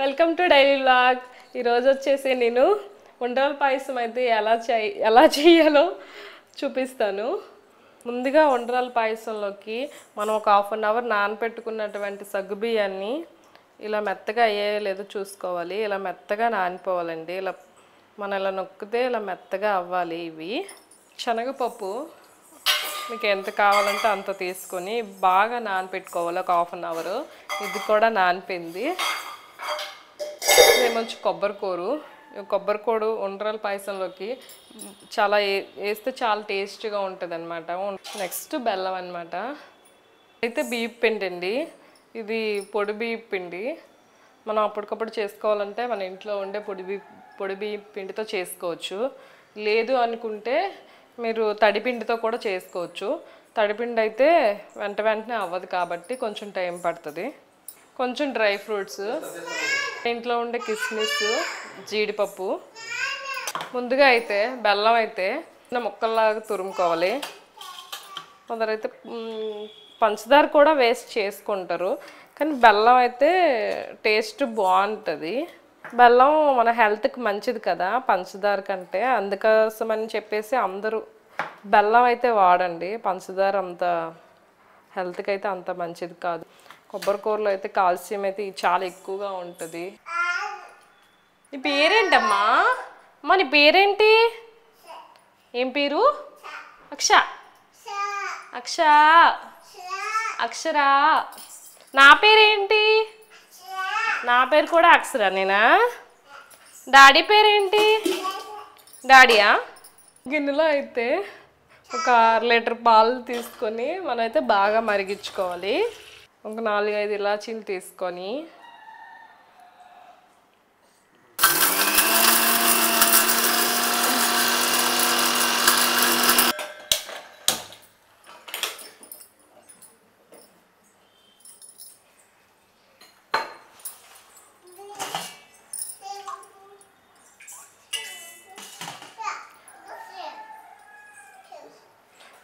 Welcome to daily vlog. ఈరోజు వచ్చేసి నేను ఉండ్రాల పాయసం అయితే ఎలా చేయాలో చూపిస్తాను. ముందుగా ఉండ్రాల పాయసంలోకి మనం ఒక హాఫ్ అన్ అవర్ నానపెట్టుకున్నటువంటి సగ్గుబియ్యాన్ని ఇలా మెత్తగా అయ్యాయో లేదో చూసుకోవాలి. ఇలా మెత్తగా నానిపోవాలండి. మనం ఇలా నొక్కితే ఇలా మెత్తగా అవ్వాలి. ఇవి శనగపప్పు మీకు ఎంత కావాలంటే అంత తీసుకొని బాగా నానపెట్టుకోవాలి ఒక హాఫ్ అన్ అవర్. ఇది కూడా నానిపోయింది. ఇదేమొచ్చి కొబ్బరికూరు ఉండ్రాల పాయసంలోకి చాలా వేస్తే చాలా టేస్ట్గా ఉంటుంది అనమాట. నెక్స్ట్ బెల్లం అనమాట. అయితే బియ్యం పిండి అండి. ఇది పొడి బియ్యం పిండి. మనం అప్పటికప్పుడు చేసుకోవాలంటే మన ఇంట్లో ఉండే పొడి బియ్యం పిండితో చేసుకోవచ్చు. లేదు అనుకుంటే మీరు తడిపిండితో కూడా చేసుకోవచ్చు. తడిపిండి అయితే వెంటనే అవ్వదు కాబట్టి కొంచెం టైం పడుతుంది. కొంచెం డ్రై ఫ్రూట్స్, ఇంట్లో ఉండే కిస్మిస్, జీడిపప్పు. ముందుగా అయితే బెల్లం అయితే ముక్కల్లాగా తురుముకోవాలి. కొందరైతే పంచదార కూడా వేస్ట్ చేసుకుంటారు, కానీ బెల్లం అయితే టేస్ట్ బాగుంటుంది. బెల్లం మన హెల్త్కి మంచిది కదా పంచదార కంటే, అందుకోసమని చెప్పేసి అందరూ బెల్లం అయితే వాడండి. పంచదార అంత హెల్త్కి అయితే అంత మంచిది కాదు. కొబ్బరికూరలో అయితే కాల్షియం అయితే చాలా ఎక్కువగా ఉంటుంది. నీ పేరేంటమ్మా? అమ్మా నీ పేరేంటి? ఏం పేరు? అక్షరా. నా పేరేంటి? నా పేరు కూడా అక్షరా. నేనా? డాడీ పేరేంటి? డాడీయా? గిన్నెలో అయితే ఒక 6 లీటర్ పాలు తీసుకొని మనమైతే బాగా మరిగించుకోవాలి. ఒక 4-5 ఇలాచీలు తీసుకొని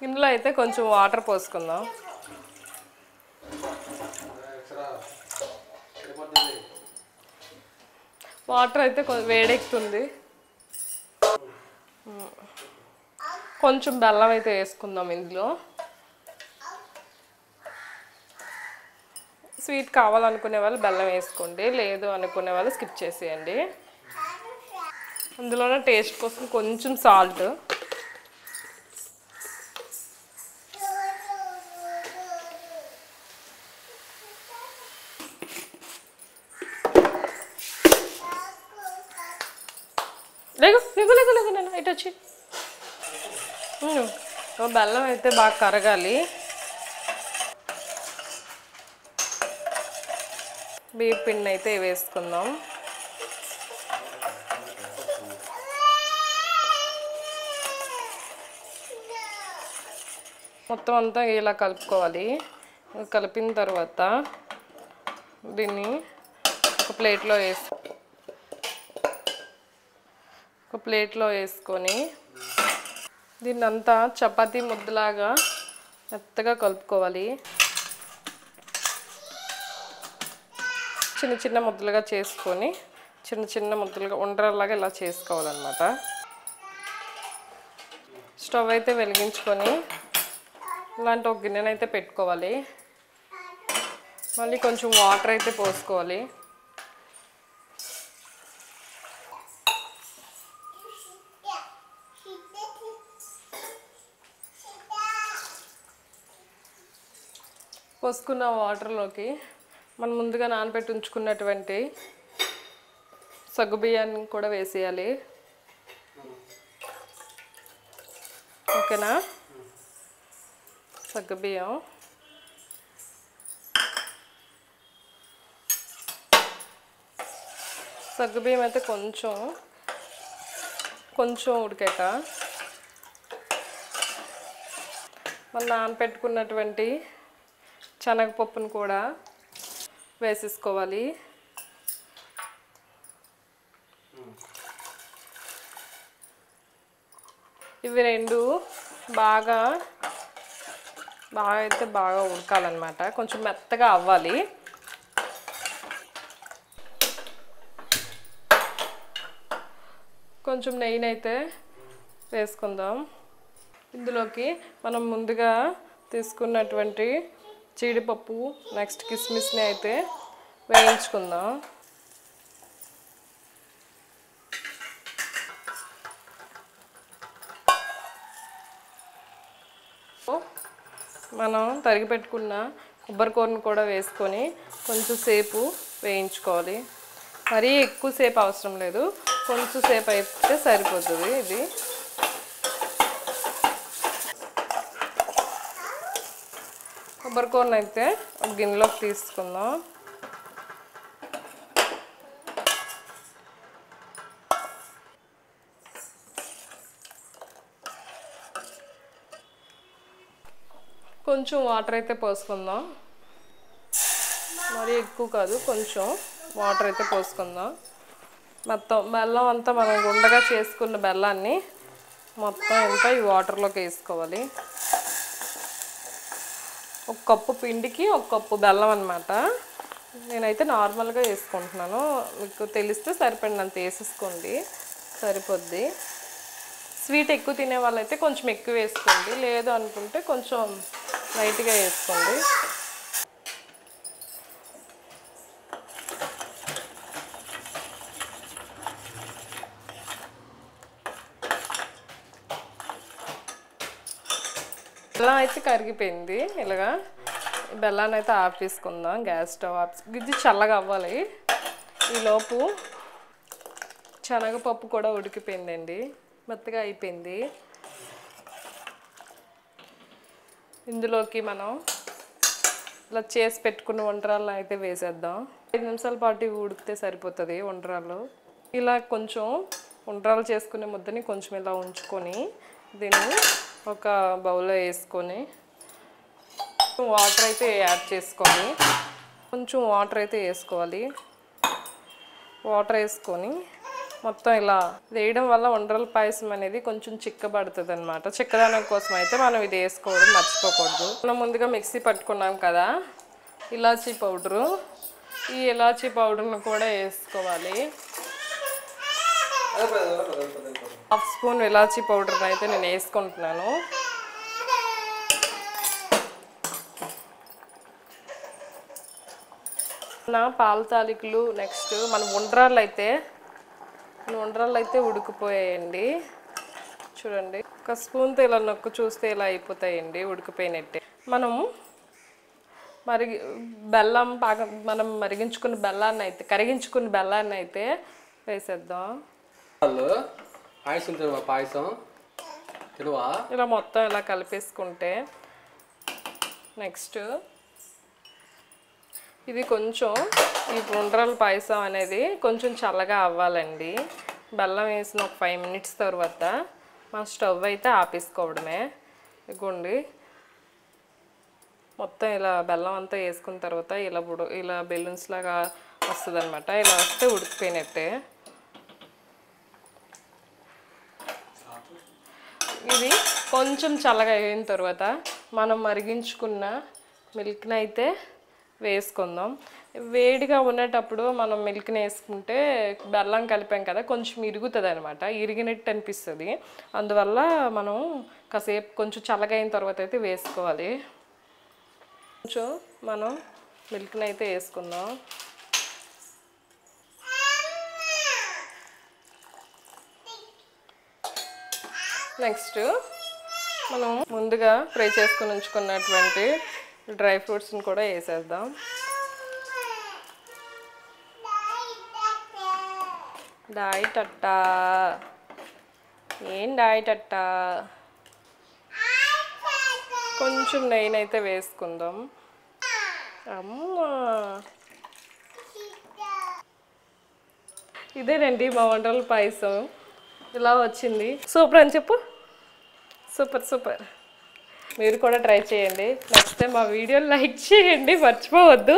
ఇందులో అయితే కొంచెం వాటర్ పోసుకుందాం. వాటర్ అయితే వేడెక్కుతుంది. కొంచెం బెల్లం అయితే వేసుకుందాం ఇందులో. స్వీట్ కావాలనుకునే వాళ్ళు బెల్లం వేసుకోండి, లేదు అనుకునే వాళ్ళు స్కిప్ చేసేయండి. అందులోనే టేస్ట్ కోసం కొంచెం సాల్ట్, లేగు ఇటు వచ్చి. బెల్లం అయితే బాగా కరగాలి. బియ్యం పిండి అయితే వేసుకుందాం. మొత్తం అంతా ఇలా కలుపుకోవాలి. కలిపిన తర్వాత దీన్ని ఒక ప్లేట్లో వేసుకొని దీన్ని అంతా చపాతీ ముద్దలాగా మెత్తగా కలుపుకోవాలి. చిన్న చిన్న ముద్దలుగా చేసుకొని చిన్న ముద్దలుగా ఉండ్రాలాగా ఇలా చేసుకోవాలన్నమాట. స్టవ్ అయితే వెలిగించుకొని ఇలాంటి ఒక గిన్నెనైతే పెట్టుకోవాలి. మళ్ళీ కొంచెం వాటర్ అయితే పోసుకోవాలి. పోసుకున్న వాటర్లోకి మనం ముందుగా నానబెట్టి ఉంచుకున్నటువంటి సగ్గుబియ్యాన్ని కూడా వేసేయాలి. ఓకేనా? సగ్గుబియ్యం అయితే కొంచెం ఉడికాక మనం నానబెట్టుకున్నటువంటి శనగపప్పును కూడా వేసేసుకోవాలి. ఇవి రెండు బాగా ఉడకాలన్నమాట. కొంచెం మెత్తగా అవ్వాలి. కొంచెం నెయ్యినైతే వేసుకుందాం. ఇందులోకి మనం ముందుగా తీసుకున్నటువంటి జీడిపప్పు నెక్స్ట్ కిస్మిస్ని అయితే వేయించుకుందాం. మనం తరిగి పెట్టుకున్న కొబ్బరి కూరను కూడా వేసుకొని కొంచెం సేపు వేయించుకోవాలి. మరీ ఎక్కువసేపు అవసరం లేదు, కొంచెం సేపు అయితే సరిపోతుంది. ఇది కొబ్బరి కూరను అయితే ఒక గిన్నెలోకి తీసుకుందాం. కొంచెం వాటర్ అయితే పోసుకుందాం, మరీ ఎక్కువ కాదు, కొంచెం వాటర్ అయితే పోసుకుందాం. మొత్తం బెల్లం అంతా మనం గుండగా చేసుకున్న బెల్లాన్ని మొత్తం అంతా ఈ వాటర్లోకి వేసుకోవాలి. ఒక కప్పు పిండికి ఒక కప్పు బెల్లం అన్నమాట. నేనైతే నార్మల్గా వేసుకుంటున్నాను, మీకు తెలిస్తే సరిపడినంత వేసేసుకోండి, సరిపోద్ది. స్వీట్ ఎక్కువ తినే వాళ్ళైతే కొంచెం ఎక్కువ వేసుకోండి, లేదు అనుకుంటే కొంచెం లైట్గా వేసుకోండి. బెల్లం అయితే కరిగిపోయింది. ఇలాగా బెల్లాన్ని అయితే ఆఫ్ చేసుకుందాం, గ్యాస్ స్టవ్ ఆఫ్. ఇది చల్లగా అవ్వాలి. ఈలోపు శనగపప్పు కూడా ఉడికిపోయిందండి, మెత్తగా అయిపోయింది. ఇందులోకి మనం ఇలా చేసి పెట్టుకున్న వంటరాలను అయితే వేసేద్దాం. 5 నిమిషాల పాటు ఉడికితే సరిపోతుంది వంటరాలు. ఇలా కొంచెం వంటరాలు చేసుకునే ముద్దని కొంచెం ఇలా ఉంచుకొని దీన్ని ఒక బౌల్లో వేసుకొని వాటర్ అయితే యాడ్ చేసుకొని కొంచెం వాటర్ అయితే వేసుకోవాలి. వాటర్ వేసుకొని మొత్తం ఇలా వేయడం వల్ల వంటరాల పాయసం అనేది కొంచెం చిక్కబడుతుంది అన్నమాట. చిక్కదనం కోసం అయితే మనం ఇది వేసుకోవడం మర్చిపోకూడదు. మనం ముందుగా మిక్సీ పట్టుకున్నాం కదా ఇలాచీ పౌడరు, ఈ ఇలాచీ పౌడర్ను కూడా వేసుకోవాలి. 1/2 స్పూన్ ఇలాచీ పౌడర్ని అయితే నేను వేసుకుంటున్నాను. నా పాల తాలికలు నెక్స్ట్ మన వంటరాలు అయితే ఉడికిపోయాయండి. చూడండి, ఒక స్పూన్తో ఇలా నొక్కు చూస్తే ఇలా అయిపోతాయండి, ఉడికిపోయినట్టే. మనము బెల్లం మనం కరిగించుకున్న బెల్లాన్ని అయితే వేసేద్దాం. ఇలా మొత్తం ఇలా కలిపేసుకుంటే నెక్స్ట్ ఇది కొంచెం ఈ వంటరాల పాయసం అనేది కొంచెం చల్లగా అవ్వాలండి. బెల్లం వేసిన ఒక 5 మినిట్స్ తర్వాత మన స్టవ్ అయితే ఆపేసుకోవడమే. ఇదిగోండి, మొత్తం ఇలా బెల్లం అంతా వేసుకున్న తర్వాత ఇలా బెలూన్స్ లాగా వస్తుంది అనమాట. ఇలా వస్తే ఉడికిపోయినట్టే. ఇది కొంచెం చల్లగా అయిన తర్వాత మనం మరిగించుకున్న మిల్క్ని అయితే వేసుకుందాం. వేడిగా ఉండేటప్పుడు మనం మిల్క్ని వేసుకుంటే బెల్లం కలిపాం కదా కొంచెం ఇరుగుతుంది అనమాట, ఇరిగినట్టు అనిపిస్తుంది. అందువల్ల మనం కాసేపు కొంచెం చల్లగా అయిన తర్వాత అయితే వేసుకోవాలి. కొంచెం మనం మిల్క్ని అయితే వేసుకుందాం. నెక్స్ట్ మనం ముందుగా ఫ్రై చేసుకుని ఉంచుకున్నటువంటి డ్రై ఫ్రూట్స్ని కూడా వేసేద్దాం. డాయిటట్టా ఏం డాయిటట్టా కొంచెం నెయ్యినైతే వేసుకుందాం. అమ్మా, ఇదేనండి మా వంటల పాయసం, ఇలా వచ్చింది. సూపర్ అని చెప్పు, సూపర్. మీరు కూడా ట్రై చేయండి. నచ్చితే మా వీడియోని లైక్ చేయండి, మర్చిపోవద్దు.